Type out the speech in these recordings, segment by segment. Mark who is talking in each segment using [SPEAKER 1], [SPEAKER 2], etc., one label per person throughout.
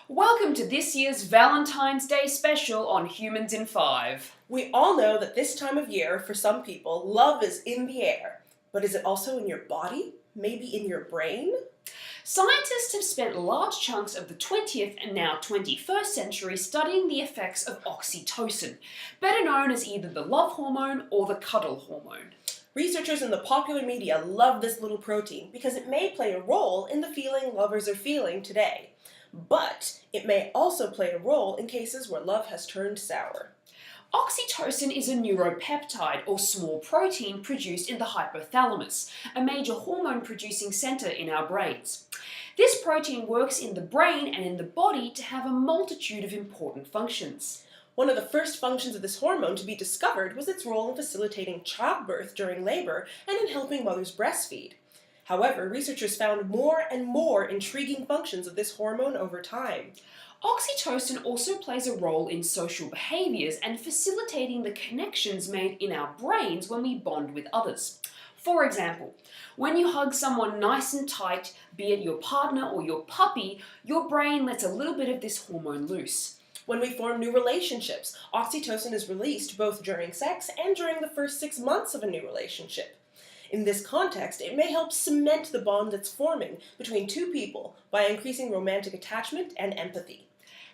[SPEAKER 1] Welcome to this year's Valentine's Day special on Humans in 5.
[SPEAKER 2] We all know that this time of year, for some people, love is in the air. But is it also in your body? Maybe in your brain?
[SPEAKER 1] Scientists have spent large chunks of the 20th and now 21st century studying the effects of oxytocin, better known as either the love hormone or the cuddle hormone.
[SPEAKER 2] Researchers in the popular media love this little protein because it may play a role in the feeling lovers are feeling today. But it may also play a role in cases where love has turned sour.
[SPEAKER 1] Oxytocin is a neuropeptide or small protein produced in the hypothalamus, a major hormone-producing center in our brains. This protein works in the brain and in the body to have a multitude of important functions.
[SPEAKER 2] One of the first functions of this hormone to be discovered was its role in facilitating childbirth during labor and in helping mothers breastfeed. However, researchers found more and more intriguing functions of this hormone over time.
[SPEAKER 1] Oxytocin also plays a role in social behaviors and facilitating the connections made in our brains when we bond with others. For example, when you hug someone nice and tight, be it your partner or your puppy, your brain lets a little bit of this hormone loose.
[SPEAKER 2] When we form new relationships, oxytocin is released both during sex and during the first 6 months of a new relationship. In this context, it may help cement the bond that's forming between two people by increasing romantic attachment and empathy.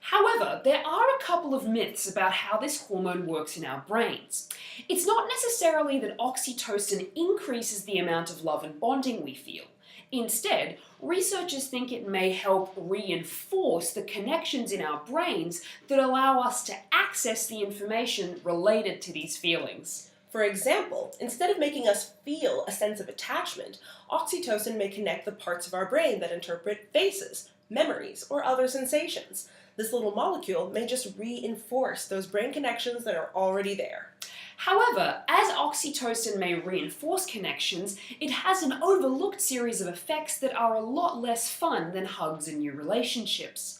[SPEAKER 1] However, there are a couple of myths about how this hormone works in our brains. It's not necessarily that oxytocin increases the amount of love and bonding we feel. Instead, researchers think it may help reinforce the connections in our brains that allow us to access the information related to these feelings.
[SPEAKER 2] For example, instead of making us feel a sense of attachment, oxytocin may connect the parts of our brain that interpret faces, memories, or other sensations. This little molecule may just reinforce those brain connections that are already there.
[SPEAKER 1] However, as oxytocin may reinforce connections, it has an overlooked series of effects that are a lot less fun than hugs and new relationships.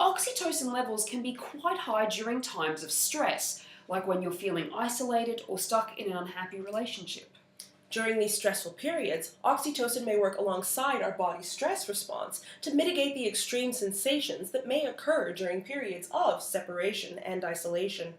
[SPEAKER 1] Oxytocin levels can be quite high during times of stress, like when you're feeling isolated or stuck in an unhappy relationship.
[SPEAKER 2] During these stressful periods, oxytocin may work alongside our body's stress response to mitigate the extreme sensations that may occur during periods of separation and isolation.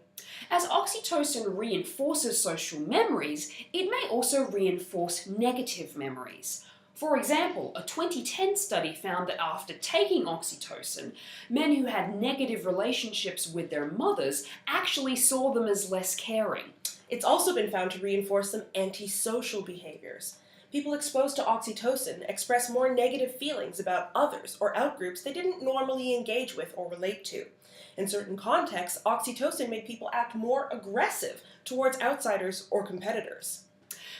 [SPEAKER 1] As oxytocin reinforces social memories, it may also reinforce negative memories. For example, a 2010 study found that after taking oxytocin, men who had negative relationships with their mothers actually saw them as less caring.
[SPEAKER 2] It's also been found to reinforce some antisocial behaviors. People exposed to oxytocin express more negative feelings about others or outgroups they didn't normally engage with or relate to. In certain contexts, oxytocin made people act more aggressive towards outsiders or competitors.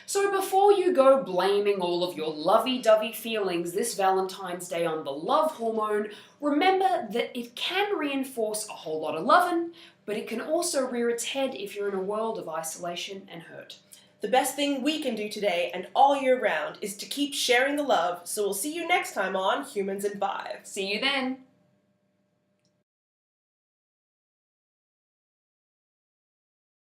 [SPEAKER 1] So before you go blaming all of your lovey-dovey feelings this Valentine's Day on the love hormone, remember that it can reinforce a whole lot of lovin', but it can also rear its head if you're in a world of isolation and hurt.
[SPEAKER 2] The best thing we can do today and all year round is to keep sharing the love, so we'll see you next time on Humans in 5.
[SPEAKER 1] See you then!